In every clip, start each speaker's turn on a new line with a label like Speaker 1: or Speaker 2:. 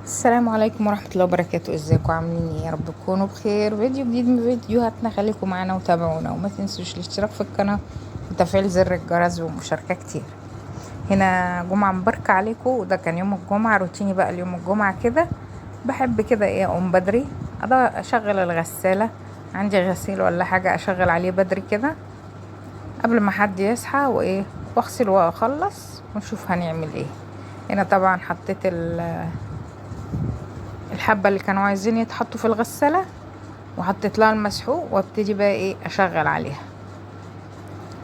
Speaker 1: السلام عليكم ورحمة الله وبركاته. ازيكم عاملين ايه؟ يا رب تكونوا بخير. فيديو جديد من فيديوهاتنا، خليكم معانا وتابعونا وما تنسوش الاشتراك في القناة وتفعيل زر الجرس ومشاركة كتير. هنا جمعة مباركة عليكم، وده كان يوم الجمعة. روتيني بقى اليوم الجمعة كده، بحب كده ايه اقوم بدري، اشغل الغسالة، عندي غسيل ولا حاجة اشغل عليه بدري كده قبل ما حد يصحى، وايه واغسل واخلص ونشوف هنعمل ايه. هنا طبعا حطيت الحبة اللي كانوا عايزين يتحطوا في الغسالة، وحطيت لها المسحوق، وابتدي بقى ايه اشغل عليها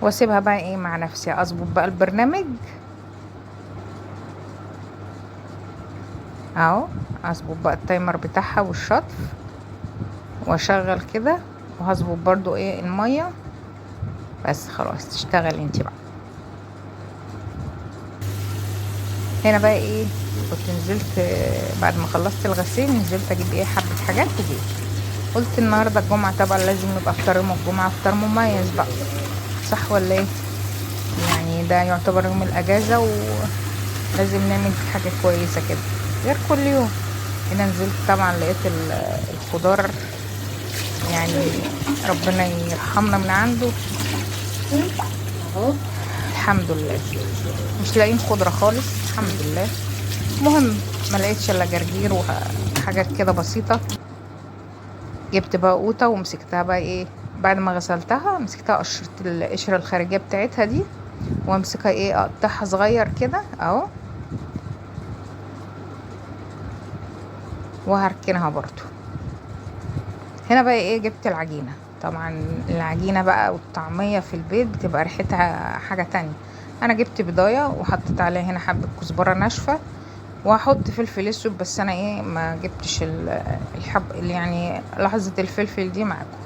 Speaker 1: واسيبها بقى ايه مع نفسي. اظبط بقى البرنامج اهو، اظبط بقى التايمر بتاعها والشطف واشغل كده، وهظبط برضو ايه المية. بس خلاص تشتغل انتي بقى. هنا بقى ايه كنت نزلت بعد ما خلصت الغسيل، نزلت اجيب ايه حبة حاجات وجيت. قلت النهاردة الجمعة طبعا لازم يبقى افطار يوم الجمعة افطار مميز بقى، صح ولا ايه؟ يعني ده يعتبر يوم الاجازة ولازم نعمل فيه حاجة كويسة كده غير كل يوم. هنا نزلت طبعا لقيت الخضار، يعني ربنا يرحمنا من عنده اهو. الحمد لله مش لاقيين خضرة خالص، الحمد لله. المهم ما لقيتش الا جرجير وحاجات كده بسيطة. جبت بقى قوطة ومسكتها بقى ايه، بعد ما غسلتها مسكتها قشرت القشرة الخارجية بتاعتها دي، وامسكها ايه اقطعها صغير كده اهو، وهركنها برضو. هنا بقى ايه جبت العجينة. طبعا العجينة بقى والطعمية في البيت بتبقى ريحتها حاجة تانية. انا جبت بضاية وحطيت عليها هنا حبة كزبرة ناشفة، وهحط فلفل اسود، بس انا ايه ما جبتش الحب اللي يعني لحظة الفلفل دي معاكم،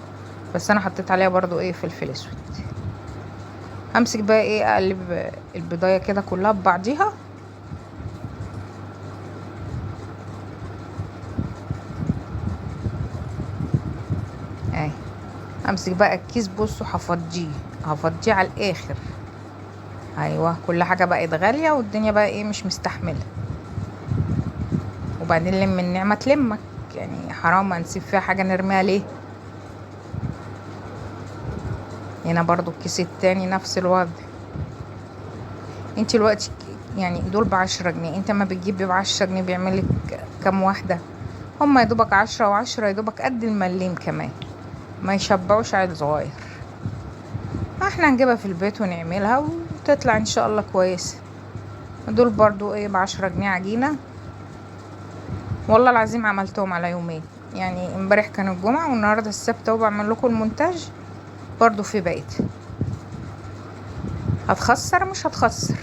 Speaker 1: بس انا حطيت عليها برضو ايه فلفل اسود. همسك بقى ايه اقلب البضاية كده كلها ببعضيها اهي. امسك بقى الكيس، بصوا هفضيه على الاخر. ايوه كل حاجه بقت غاليه والدنيا بقى ايه مش مستحمله، وبعدين لم النعمه تلمك، يعني حرام نسيب فيها حاجه نرميها ليه. هنا برضو الكيس التاني نفس الوضع. انت الوقت يعني دول ب10 جنيه، انت ما بتجيبي ب10 جنيه بيعملك كام واحده؟ هما يدوبك 10 و10، يدوبك قد المليم كمان، ما يشبعوش عيل صغير. احنا هنجيبها في البيت ونعملها وتطلع ان شاء الله كويسه. دول برضو ايه ب10 جنيه عجينه. والله العظيم عملتهم على يومين، يعني امبارح كان الجمعة والنهاردة السبت، وبعمل لكم المونتاج برضو في بيت. هتخسر مش هتخسر.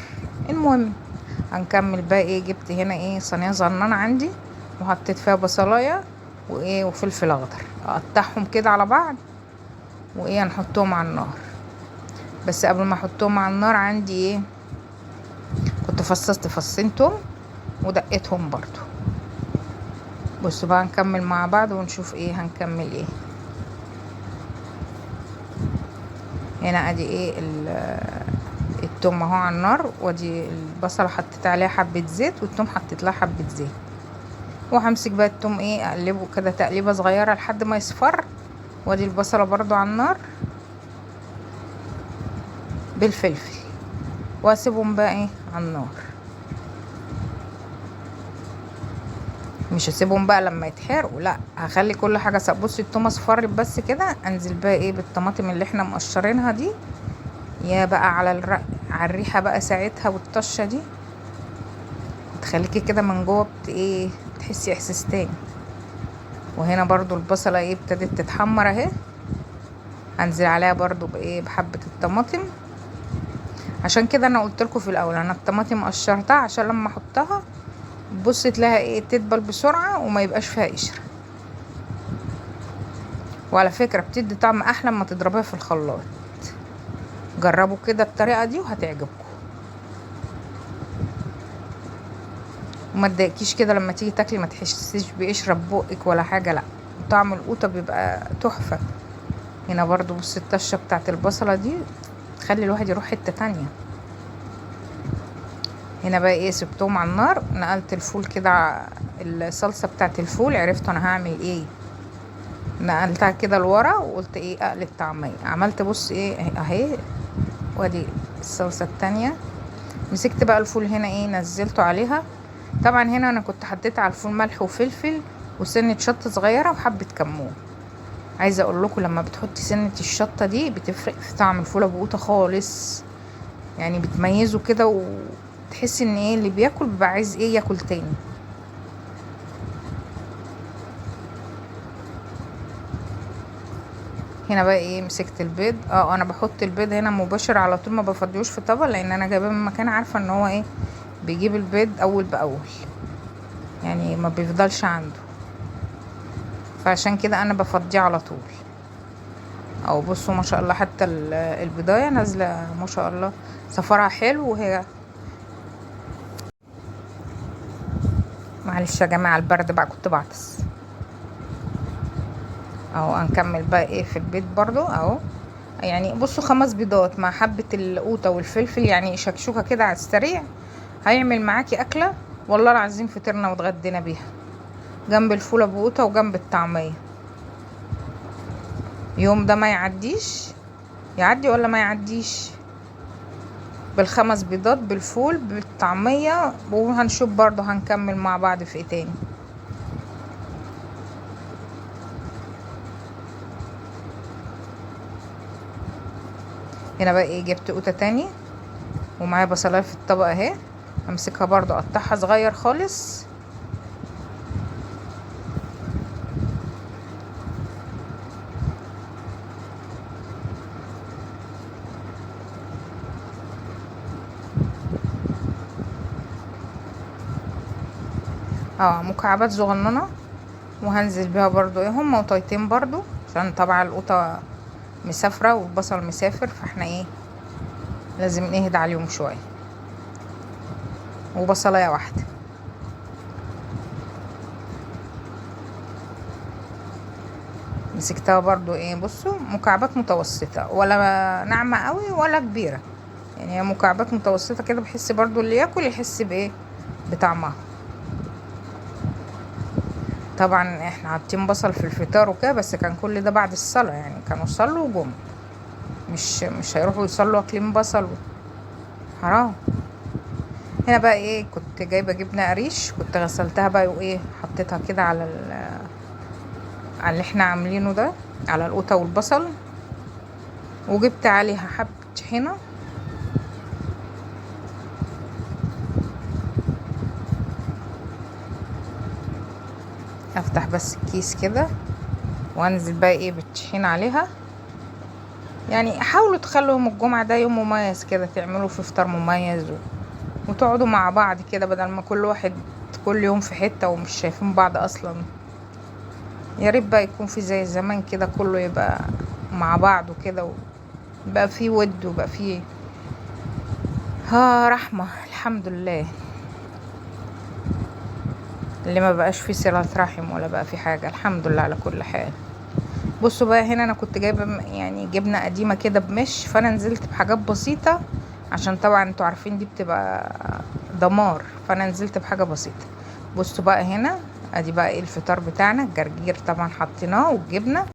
Speaker 1: المهم هنكمل بقى ايه. جبت هنا ايه صينية صغننة عندي، وحطيت فيها بصلاية وايه وفلفل اخضر، اقطعهم كده على بعض وايه هنحطهم على النار. بس قبل ما احطهم على النار عندي ايه، كنت فصصت فصين توم ودقيتهم برضو. بصوا بقى نكمل مع بعض ونشوف ايه هنكمل ايه. هنا ادي ايه التوم اهو على النار، وادي البصله حطيت عليها حبه زيت، والتوم حطيت لها حبه زيت. وهمسك بقى التوم ايه اقلبه كده تقليبه صغيره لحد ما يصفر، وادي البصله برضو على النار بالفلفل، واسيبهم بقى ايه على النار. مش هسيبهم بقى لما يتحرقوا، لا هخلي كل حاجه بصي التوم اصفرت بس كده، انزل بقى ايه بالطماطم اللي احنا مقشرينها دي، يا بقى على على الريحه بقى ساعتها والطشه دي تخليكي كده من جوه ايه بتحسي احساس تاني. وهنا برضو البصلة ايه ابتدت تتحمر اهي، هنزل عليها برضو بايه بحبة الطماطم. عشان كده انا قلت لكم في الاول انا الطماطم قشرتها عشان لما احطها بص تلاقيها ايه تدبل بسرعة وما يبقاش فيها قشرة. وعلى فكرة بتدي طعم احلى ما تضربيها في الخلاط. جربوا كده الطريقة دي وهتعجبكم، وما تضايقكيش كده لما تيجي تاكلي ما تحسيش بقشرة ببقك ولا حاجة، لا طعم القوطة بيبقى تحفة. هنا برضو بص الطشة بتاعت البصلة دي تخلي الواحد يروح حتة تانية. هنا بقى ايه سبتهم على النار، نقلت الفول كده الصلصه بتاعت الفول، عرفت انا هعمل ايه، نقلتها كده لورا وقلت ايه اقلب طعميه. عملت بص ايه اهي، وادي الصلصه التانية. مسكت بقى الفول هنا ايه نزلته عليها. طبعا هنا انا كنت حطيت على الفول ملح وفلفل وسنه شطه صغيره وحبه كمون. عايزه اقول لكم لما بتحطي سنه الشطه دي بتفرق في طعم الفول ابو قوطه خالص، يعني بتميزه كده وتحسي ان ايه اللي بياكل بيبقى عايز ايه ياكل تاني. هنا بقى ايه مسكت البيض. انا بحط البيض هنا مباشر على طول، ما بفضيهوش في طبق، لان انا جايباه من مكان عارفه ان هو ايه بيجيب البيض اول باول، يعني ما بيفضلش عنده، فعشان كده انا بفضيه على طول. او بصوا ما شاء الله حتى البضايه نازله ما شاء الله صفرها حلو. وهي معلش يا جماعه البرد بقى كنت بعطس. اهو هنكمل بقى ايه في البيض برضو اهو. يعني بصوا 5 بيضات مع حبه القوطه والفلفل، يعني شكشوكه كده على السريع، هيعمل معاكي اكله والله العظيم فطرنا واتغدينا بيها جنب الفول ابو قوطه وجنب الطعميه. يوم ده ما يعديش، يعدي ولا ما يعديش بالخمس بيضات بالفول بالطعمية. وهنشوف برضو هنكمل مع بعض في ايه تاني. هنا بقى ايه جبت قوطة تاني ومعايا بصلاية في الطبق اهي، همسكها برضو اقطعها صغير خالص. مكعبات صغننة، وهنزل بيها برضو ايه هما وطيتين برضو، عشان طبعا القوطة مسافرة والبصل مسافر، فاحنا ايه لازم نهدى عليهم شوية. وبصلاية واحدة. مسكتها برضو ايه بصوا مكعبات متوسطة، ولا ناعمة قوي ولا كبيرة، يعني هي مكعبات متوسطة كده، بحس برضو اللي ياكل يحس بايه بطعمها. طبعا احنا حاطين بصل في الفطار وكده، بس كان كل ده بعد الصلاة، يعني كانوا صلوا وجم، مش هيروحوا يصلوا اكلين بصل حرام. هنا بقى ايه كنت جايبة جبنة قريش، كنت غسلتها بقى وايه حطيتها كده على على اللي احنا عاملينه ده، على القوطة والبصل، وجبت عليها حبة طحينة. افتح بس الكيس كده وانزل بقى ايه بالطحينة عليها. يعني حاولوا تخلوا يوم الجمعة ده يوم مميز كده، تعملوا فيه فطار مميز وتقعدوا مع بعض كده، بدل ما كل واحد كل يوم في حتة ومش شايفين بعض اصلا. يا ريت بقى يكون في زي زمان كده كله يبقى مع بعض وكده، ويبقى في ود ويبقى في رحمة. الحمد لله اللي ما بقاش فيه صلة رحم ولا بقى في حاجة، الحمد لله على كل حال. بصوا بقى هنا انا كنت جايبه يعني جبنه قديمه كده بمش، فانا نزلت بحاجات بسيطه عشان طبعا انتوا عارفين دي بتبقى دمار، فانا نزلت بحاجه بسيطه. بصوا بقى هنا ادي بقى ايه الفطار بتاعنا، الجرجير طبعا حطيناه والجبنه.